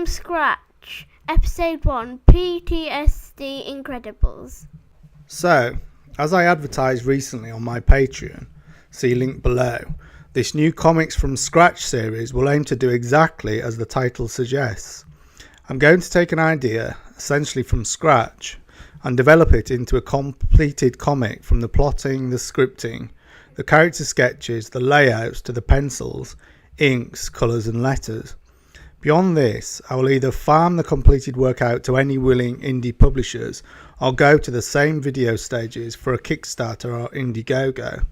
from Scratch, Episode 1, PTSD Incredibles. So, as I advertised recently on my Patreon, see link below, this new Comics from Scratch series will aim to do exactly as the title suggests. I'm going to take an idea, essentially from scratch, and develop it into a completed comic from the plotting, the scripting, the character sketches, the layouts to the pencils, inks, colours and letters. Beyond this, I will either farm the completed work out to any willing indie publishers or go to the same video stages for a Kickstarter or Indiegogo.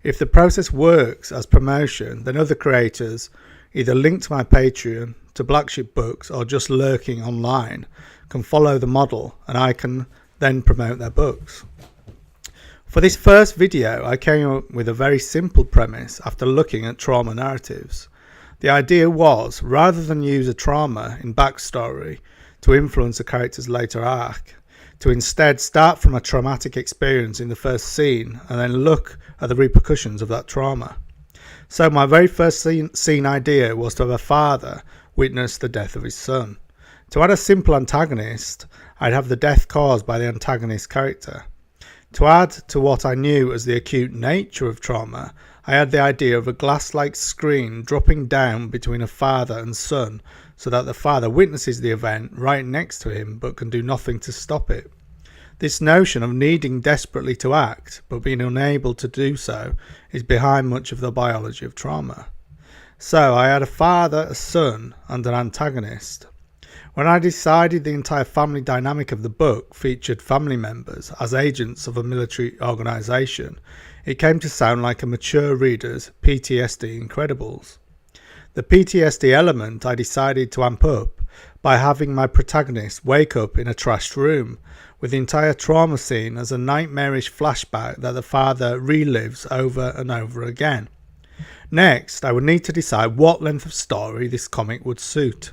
If the process works as promotion, then other creators, either linked to my Patreon, to Black Sheep Books or just lurking online, can follow the model and I can then promote their books. For this first video, I came up with a very simple premise after looking at trauma narratives. The idea was, rather than use a trauma in backstory to influence a character's later arc, to instead start from a traumatic experience in the first scene and then look at the repercussions of that trauma. So my very first scene idea was to have a father witness the death of his son. To add a simple antagonist, I'd have the death caused by the antagonist character. To add to what I knew as the acute nature of trauma, I had the idea of a glass-like screen dropping down between a father and son so that the father witnesses the event right next to him but can do nothing to stop it. This notion of needing desperately to act but being unable to do so is behind much of the biology of trauma. So I had a father, a son and an antagonist. When I decided the entire family dynamic of the book featured family members as agents of a military organisation, it came to sound like a mature reader's PTSD Incredibles. The PTSD element I decided to amp up by having my protagonist wake up in a trashed room, with the entire trauma scene as a nightmarish flashback that the father relives over and over again. Next, I would need to decide what length of story this comic would suit.